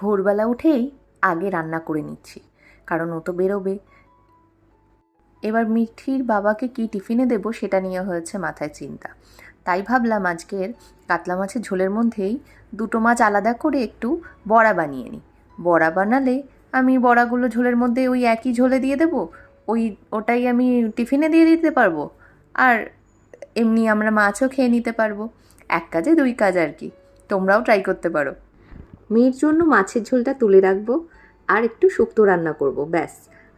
ভোরবেলা উঠেই আগে রান্না করে নিচ্ছি, কারণ ও তো বেরোবে। এবার মিঠির বাবাকে কি টিফিনে দেব সেটা নিয়ে হয়েছে মাথায় চিন্তা। তাই ভাবলাম আজকের কাতলা মাছের ঝোলের মধ্যেই দুটো মাছ আলাদা করে একটু বড়া বানিয়ে নিই। বড়া বানালে আমি বড়াগুলো ঝোলের মধ্যে ওই একই ঝোলে দিয়ে দেবো, ওটাই আমি টিফিনে দিয়ে দিতে পারবো, আর এমনি আমরা মাছও খেয়ে নিতে পারবো। এক কাজে দুই কাজ আর কি। তোমরাও ট্রাই করতে পারো। মেয়ের জন্য মাছের ঝোলটা তুলে রাখবো আর একটু শুক্তো রান্না করব, ব্যাস।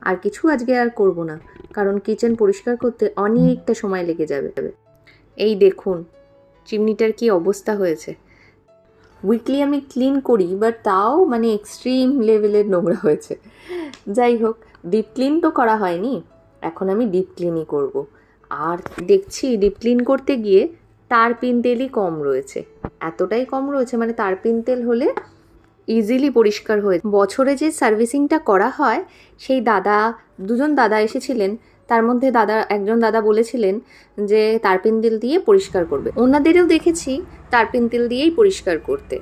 আর কিছু আজকে আর করব না, কারণ কিচেন পরিষ্কার করতে অনেকটা সময় লেগে যাবে। এই দেখুন চিমনিটার কি অবস্থা হয়েছে। উইকলি আমি ক্লিন করি, বাট তাও মানে এক্সট্রিম লেভেলের নোংরা হয়েছে। যাই হোক, ডিপ ক্লিন তো করা হয়নি, এখন আমি ডিপ ক্লিনই করব। আর দেখছি ডিপ ক্লিন করতে গিয়ে তারপিন তেলই কম রয়েছে, এতটাই কম রয়েছে, মানে তারপিন তেল হলে ইজিলি পরিষ্কার হয়ে। বছরে যে সার্ভিসিংটা করা হয়, সেই দুজন দাদা এসেছিলেন, তার মধ্যে একজন দাদা বলেছিলেন যে তারপিন তেল দিয়ে পরিষ্কার করবে। ওনাদেরও দেখেছি তারপিন তেল দিয়েই পরিষ্কার করতে,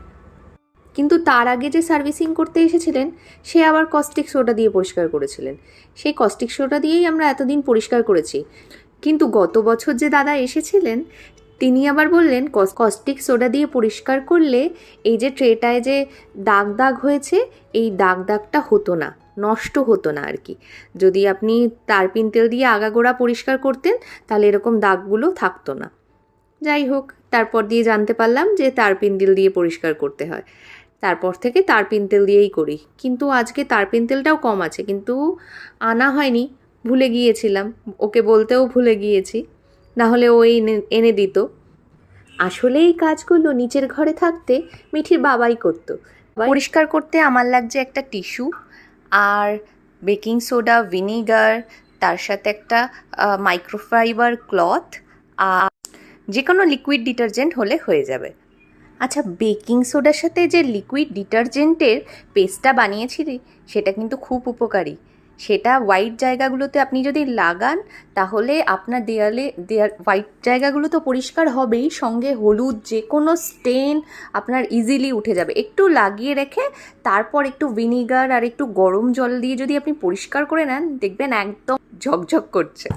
কিন্তু তার আগে যে সার্ভিসিং করতে এসেছিলেন সে আবার কস্টিক সোডা দিয়ে পরিষ্কার করেছিলেন। সেই কস্টিক সোডা দিয়েই আমরা এতদিন পরিষ্কার করেছি, কিন্তু গত বছর যে দাদা এসেছিলেন তিনি আবার বললেন কস্টিক সোডা দিয়ে পরিষ্কার করলে এই যে ট্রেটায় যে দাগ হয়েছে, এই দাগটা হতো না, নষ্ট হতো না আর কি। যদি আপনি তারপিন তেল দিয়ে আগাগোড়া পরিষ্কার করতেন তাহলে এরকম দাগগুলো থাকতো না। যাই হোক, তারপর দিয়ে জানতে পারলাম যে তারপিন তেল দিয়ে পরিষ্কার করতে হয়। তারপর থেকে তারপিন তেল দিয়েই করি, কিন্তু আজকে তারপিন তেলটাও কম আছে, কিন্তু আনা হয়নি, ভুলে গিয়েছিলাম, ওকে বলতেও ভুলে গিয়েছি, নাহলে ও এনে দিত। আসলে এই কাজগুলো নিচের ঘরে থাকতে মিঠির বাবাই করতো। পরিষ্কার করতে আমার লাগছে একটা টিস্যু আর বেকিং সোডা, ভিনিগার, তার সাথে একটা মাইক্রোফাইবার ক্লথ, আর যে কোনো লিকুইড ডিটারজেন্ট হলে হয়ে যাবে। আচ্ছা, বেকিং সোডার সাথে যে লিকুইড ডিটারজেন্টের পেস্টটা বানিয়েছিলি সেটা কিন্তু খুব উপকারী। সেটা হোয়াইট জায়গাগুলোতে আপনি যদি লাগান তাহলে আপনার হোয়াইট জায়গাগুলো তো পরিষ্কার হবেই, সঙ্গে হলুদ যে কোনো স্টেন আপনার ইজিলি উঠে যাবে। একটু লাগিয়ে রেখে তারপর একটু ভিনিগার আর একটু গরম জল দিয়ে যদি আপনি পরিষ্কার করে নেন, দেখবেন একদম ঝকঝক করছে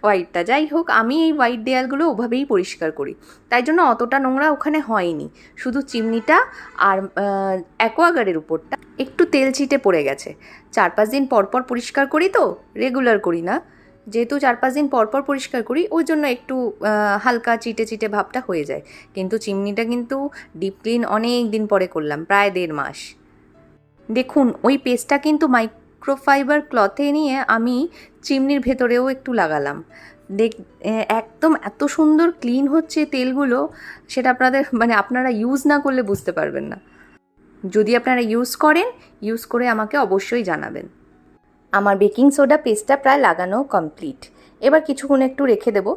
হোয়াইটটা। যাই হোক, আমি এই হোয়াইট দেয়ালগুলো ওভাবেই পরিষ্কার করি, তাই জন্য অতটা নোংরা ওখানে হয়নি। শুধু চিমনিটা আর অ্যাকোয়াগার্ডের উপরটা একটু তেল ছিটে পড়ে গেছে। 4-5 দিন পরপর পরিষ্কার করি, তো রেগুলার করি না, যেহেতু 4-5 দিন পরপর পরিষ্কার করি ওই জন্য একটু হালকা চিটে ভাবটা হয়ে যায়। কিন্তু চিমনিটা কিন্তু ডিপ ক্লিন অনেক দিন পরে করলাম, প্রায় 1.5 মাস। দেখুন ওই পেস্টটা কিন্তু মাইক্রোফাইবার ক্লথে নিয়ে আমি চিমনির ভেতরেও একটু লাগালাম। একদম এত সুন্দর ক্লিন হচ্ছে তেলগুলো, সেটা আপনারা ইউজ না করলে বুঝতে পারবেন না। যদি আপনারা ইউজ করে আমাকে অবশ্যই জানাবেন। আমার বেকিং সোডা পেস্টটা প্রায় লাগানো কমপ্লিট। এবার কিছুক্ষণ একটু রেখে দেব,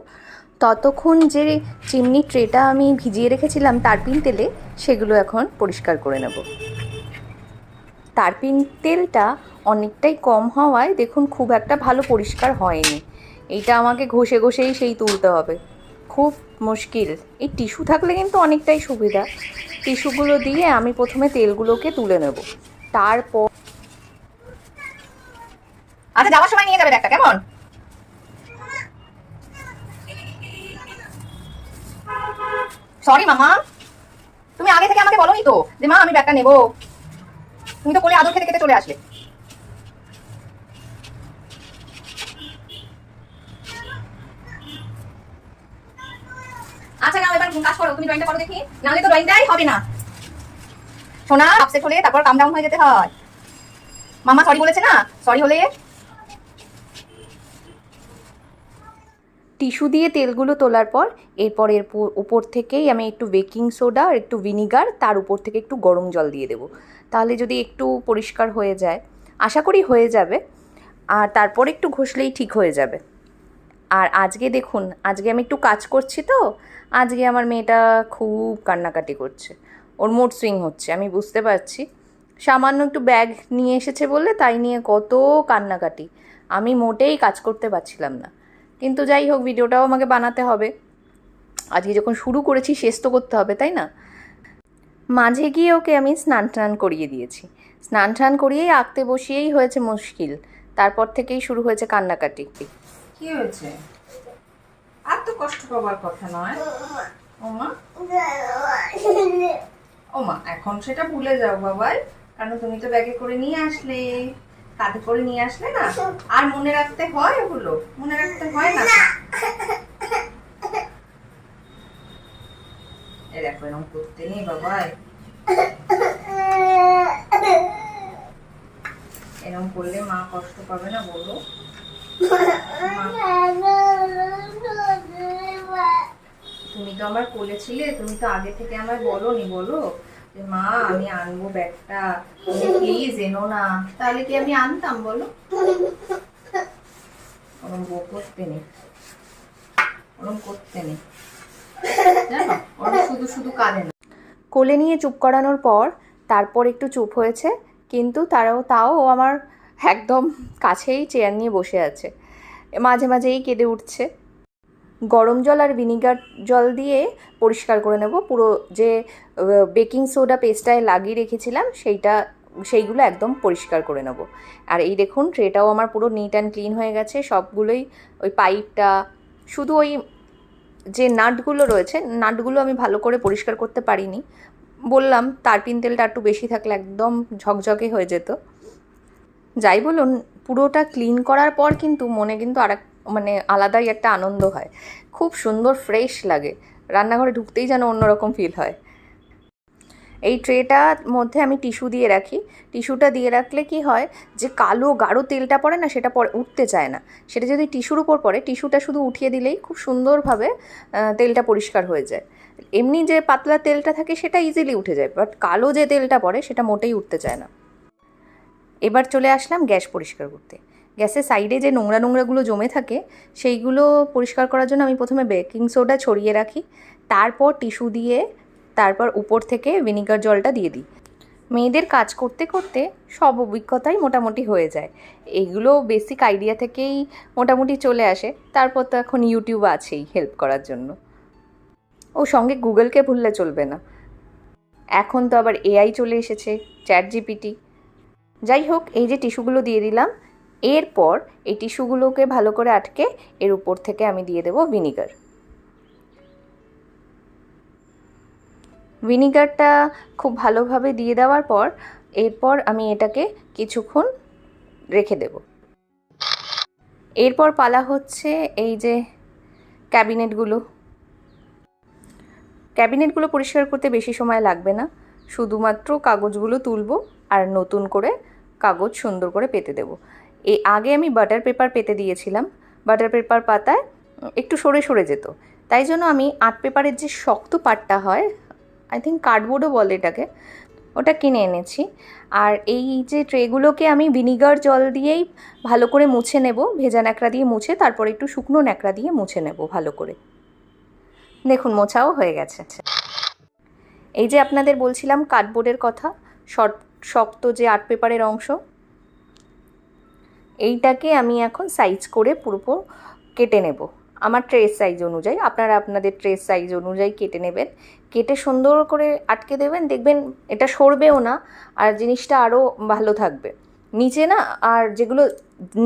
ততক্ষণ যে চিমনি ট্রেটা আমি ভিজিয়ে রেখেছিলাম তারপিন তেলে, সেগুলো এখন পরিষ্কার করে নেব। তারপিন তেলটা অনেকটাই কম হওয়ায় দেখুন খুব একটা ভালো পরিষ্কার হয়নি। এইটা আমাকে ঘষেই সেই তুলতে হবে, খুব মুশকিল। এই টিস্যু থাকলে কিন্তু অনেকটাই সুবিধা। টিস্যুগুলো দিয়ে আমি প্রথমে তেলগুলোকে তুলে নেব, তারপর আচ্ছা যাওয়ার সময় নিয়ে যাবে ব্যাগটা, কেমন? সরি মামা, তুমি আগে থেকে আমাকে বলোনি তো যে মা আমি ব্যাগটা নেব, তুমি তো কোলে আদর খেতে খেতে চলে আসলে। আচ্ছা নাও এবার কাজ করো, তুমি ড্রয়িংটা করো দেখি, নাহলে তো ড্রয়িংটাই হবে না। সোনা আপসেট হলে তারপর কাম ডাউন হয়ে যেতে হয়। মামা সরি বলেছে না, সরি হলে। টিস্যু দিয়ে তেলগুলো তোলার পর এরপর উপর থেকেই আমি একটু বেকিং সোডা আর একটু ভিনিগার, তার উপর থেকে একটু গরম জল দিয়ে দেবো, তাহলে যদি একটু পরিষ্কার হয়ে যায়, আশা করি হয়ে যাবে। আর তারপর একটু ঘষলেই ঠিক হয়ে যাবে। আর আজকে দেখুন, আজকে আমি একটু কাজ করছি, তো আজকে আমার মেয়েটা খুব কান্নাকাটি করছে, ওর মুড সুইং হচ্ছে, আমি বুঝতে পারছি। সামান্য একটু ব্যাগ নিয়ে এসেছে বললে তাই নিয়ে কত কান্নাকাটি, আমি মোটেই কাজ করতে পারছিলাম না। কিন্তু যাই হোক, ভিডিওটাও আমাকে বানাতে হবে, আজকে যখন শুরু করেছি শেষ তো করতে হবে, তাই না? মাঝে গিয়ে ওকে আমি স্নান করিয়ে দিয়েছি, স্নান টান করিয়েই আঁকতে বসিয়েই হয়েছে মুশকিল, তারপর থেকেই শুরু হয়েছে কান্নাকাটি। কি হয়েছে? আর তো কষ্ট পাবার কথা নয়। ওমা ওমা, এখন সেটা ভুলে যাও বাবাই, কারণ তুমি তো ব্যাগে করে নিয়ে আসলে, কাঁধে করে নিয়ে আসলে না, আর মনে রাখতে হয়, ওগুলো মনে রাখতে হয় না। এই দেখো, এরকম করতে নেই বাবাই, এরকম করলে মা কষ্ট পাবে না বলো? তুমি তো আমার কোলে ছিলে, তুমি তো আগে থেকে আমায় বলোনি, বলো যে মা আমি আনবো ব্যাগটা, তুমি প্লিজ এনো না, তাহলে কি আমি আনতাম বলো? ওরম বউ করতে নেই, ওরম করতে নেই, জানো, ওরম শুধু শুধু কাঁদে না। কোলে নিয়ে চুপ করানোর পর তারপর একটু চুপ হয়েছে, কিন্তু তাও ও আমার একদম কাছেই চেয়ার নিয়ে বসে আছে, মাঝে মাঝেই কেঁদে উঠছে। গরম জল আর ভিনিগার জল দিয়ে পরিষ্কার করে নেব পুরো, যে বেকিং সোডা পেস্টটায় লাগিয়ে রেখেছিলাম সেইগুলো একদম পরিষ্কার করে নেব। আর এই দেখুন ট্রেটাও আমার পুরো নিট অ্যান্ড ক্লিন হয়ে গেছে, সবগুলোই ওই পাইপটা, শুধু ওই যে নাটগুলো রয়েছে, নাটগুলো আমি ভালো করে পরিষ্কার করতে পারিনি, বললাম তারপিন তেলটা একটু বেশি থাকলে একদম ঝকঝকে হয়ে যেত। যাই বলুন, পুরোটা ক্লিন করার পর কিন্তু মনে কিন্তু মানে আলাদাই একটা আনন্দ হয়, খুব সুন্দর ফ্রেশ লাগে, রান্নাঘরে ঢুকতেই যেন অন্যরকম ফিল হয়। এই ট্রেটার মধ্যে আমি টিস্যু দিয়ে রাখি, টিস্যুটা দিয়ে রাখলে কি হয় যে কালো গাঢ় তেলটা পড়ে না, সেটা পরে উঠতে চায় না, সেটা যদি টিস্যুর উপর পড়ে, টিস্যুটা শুধু উঠিয়ে দিলেই খুব সুন্দরভাবে তেলটা পরিষ্কার হয়ে যায়। এমনি যে পাতলা তেলটা থাকে সেটা ইজিলি উঠে যায়, বাট কালো যে তেলটা পড়ে সেটা মোটেই উঠতে চায় না। এবার চলে আসলাম গ্যাস পরিষ্কার করতে। গ্যাসের সাইডে যে নোংরা নোংরাগুলো জমে থাকে সেইগুলো পরিষ্কার করার জন্য আমি প্রথমে বেকিং সোডা ছড়িয়ে রাখি, তারপর টিস্যু দিয়ে, তারপর উপর থেকে ভিনিগার জলটা দিয়ে দিই। মেয়েদের কাজ করতে করতে সব অভিজ্ঞতাই মোটামুটি হয়ে যায়, এগুলো বেসিক আইডিয়া থেকেই মোটামুটি চলে আসে, তারপর তো এখন ইউটিউব আছেই হেল্প করার জন্য। ও সঙ্গে গুগলকে ভুললে চলবে না, এখন তো আবার এআই চলে এসেছে, চ্যাট জিপিটি। যাই হোক, এই যে টিস্যুগুলো দিয়ে দিলাম, এরপর এই টিস্যুগুলোকে ভালো করে আটকে এর উপর থেকে আমি দিয়ে দেব ভিনিগার। ভিনিগারটা খুব ভালোভাবে দিয়ে দেওয়ার পর এরপর আমি এটাকে কিছুক্ষণ রেখে দেব। এরপর পালা হচ্ছে এই যে ক্যাবিনেটগুলো পরিষ্কার করতে বেশি সময় লাগবে না, শুধুমাত্র কাগজগুলো তুলবো আর নতুন করে কাগজ সুন্দর করে পেতে দেব। আগে আমি বাটার পেপার পেতে দিয়েছিলাম, বাটার পেপার পাতায় একটু সরে সরে যেত, তাই জন্য আমি আর্ট পেপারের যে শক্ত পাটটা হয়, আই থিঙ্ক কার্ডবোর্ডও বলে এটাকে, ওটা কিনে এনেছি। আর এই যে ট্রেগুলোকে আমি ভিনিগার জল দিয়েই ভালো করে মুছে নেব, ভেজা ন্যাকড়া দিয়ে মুছে, তারপর একটু শুকনো ন্যাকড়া দিয়ে মুছে নেব ভালো করে। দেখুন মোছাও হয়ে গেছে। এই যে আপনাদের বলছিলাম কার্ডবোর্ডের কথা, শক্ত যে আর্ট পেপারের অংশ, এইটাকে আমি এখন সাইজ করে পুরো কেটে নেব আমার ট্রেস সাইজ অনুযায়ী। আপনারা আপনাদের ট্রেস সাইজ অনুযায়ী কেটে নেবেন, কেটে সুন্দর করে আটকে দেবেন, দেখবেন এটা সরবেও না, আর জিনিসটা আরও ভালো থাকবে। নিচে না আর যেগুলো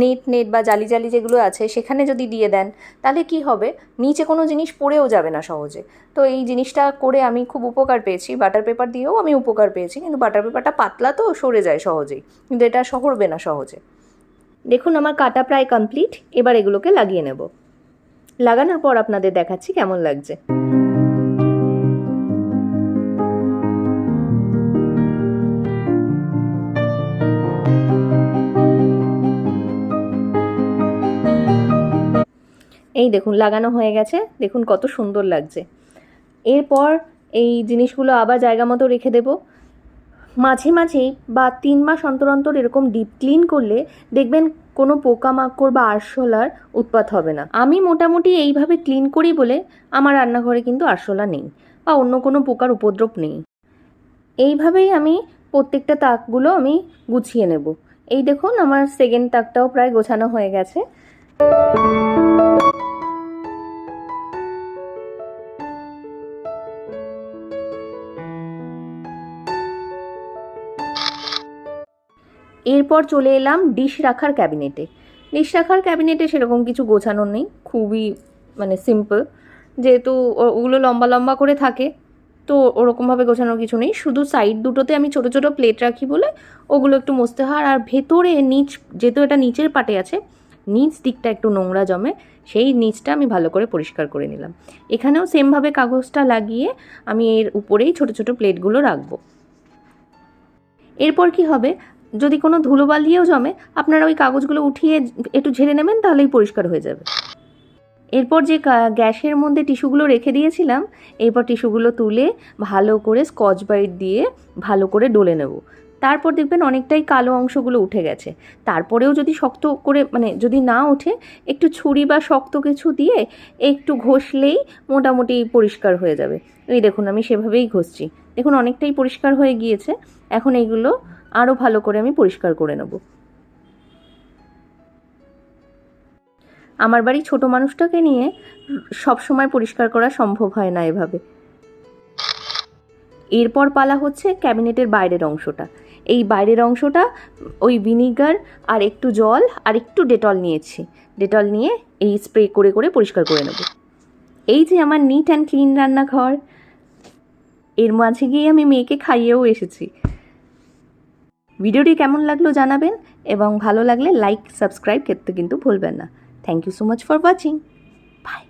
নেট বা জালি জালি যেগুলো আছে সেখানে যদি দিয়ে দেন, তাহলে কি হবে, নিচে কোনো জিনিস পড়েও যাবে না সহজে। তো এই জিনিসটা করে আমি খুব উপকার পেয়েছি, বাটার পেপার দিয়েও আমি উপকার পেয়েছি, কিন্তু বাটার পেপারটা পাতলা তো সরে যায় সহজেই, কিন্তু এটা সরবে না সহজে। দেখুন আমার কাটা প্রায় কমপ্লিট, এবার এগুলোকে লাগিয়ে নেব। লাগানোর পর আপনাদের দেখাচ্ছি কেমন লাগছে। এই দেখুন লাগানো হয়ে গেছে, দেখুন কত সুন্দর লাগছে। এরপর এই জিনিসগুলো আবার জায়গা মতো রেখে দেব। মাঝে মাঝেই বা 3 মাস অন্তর অন্তর এরকম ডিপ ক্লিন করলে দেখবেন কোনো পোকামাকড় বা আরশোলার উৎপাত হবে না। আমি মোটামুটি এইভাবে ক্লিন করি বলে আমার রান্নাঘরে কিন্তু আরশোলা নেই বা অন্য কোনো পোকার উপদ্রব নেই। এইভাবেই আমি প্রত্যেকটা তাকগুলো আমি গুছিয়ে নেব। এই দেখুন আমার সেকেন্ড তাকটাও প্রায় গোছানো হয়ে গেছে। এরপর চলে এলাম ডিশ রাখার ক্যাবিনেটে। ডিশ রাখার ক্যাবিনেটে সেরকম কিছু গোছানোর নেই, খুবই মানে সিম্পল, যেহেতু ওগুলো লম্বা লম্বা করে থাকে তো ওরকমভাবে গোছানোর কিছু নেই। শুধু সাইড দুটোতে আমি ছোটো ছোটো প্লেট রাখি বলে ওগুলো একটু মুছতে হয়। আর ভেতরে নিচ, যেহেতু এটা নিচের পাটে আছে, নিচ দিকটা একটু নোংরা জমে, সেই নিচটা আমি ভালো করে পরিষ্কার করে নিলাম। এখানেও সেমভাবে কাগজটা লাগিয়ে আমি এর উপরেই ছোটো ছোটো প্লেটগুলো রাখবো। এরপর কি হবে, যদি কোনো ধুলোবালিও জমে আপনারা ওই কাগজগুলো উঠিয়ে একটু ঝেড়ে নেবেন, তাহলেই পরিষ্কার হয়ে যাবে। এরপর যে গ্যাসের মধ্যে টিস্যুগুলো রেখে দিয়েছিলাম, এরপর টিস্যুগুলো তুলে ভালো করে স্কচ ব্রাইট দিয়ে ভালো করে ডলে নেব। তারপর দেখবেন অনেকটাই কালো অংশগুলো উঠে গেছে। তারপরেও যদি শক্ত করে মানে যদি না ওঠে, একটু ছুরি বা শক্ত কিছু দিয়ে একটু ঘষলেই মোটামুটি পরিষ্কার হয়ে যাবে। এই দেখুন আমি সেভাবেই ঘষছি, দেখুন অনেকটাই পরিষ্কার হয়ে গিয়েছে। এখন এইগুলো আরও ভালো করে আমি পরিষ্কার করে নেব। আমার বাড়ি ছোট মানুষটাকে নিয়ে সব সময় পরিষ্কার করা সম্ভব হয় না এভাবে। এরপর পালা হচ্ছে ক্যাবিনেটের বাইরের অংশটা। এই বাইরের অংশটা ওই ভিনিগার আর একটু জল আর একটু ডেটল নিয়েছি, ডেটল নিয়ে এই স্প্রে করে করে পরিষ্কার করে নেব। এই যে আমার নিট অ্যান্ড ক্লিন রান্নাঘর, এর মাঝে গিয়ে আমি মেয়েকে খাইয়েও এসেছি। ভিডিওটি কেমন লাগলো জানাবেন, এবং ভালো লাগলে লাইক সাবস্ক্রাইব করতে কিন্তু ভুলবেন না। Thank you so much for watching. Bye.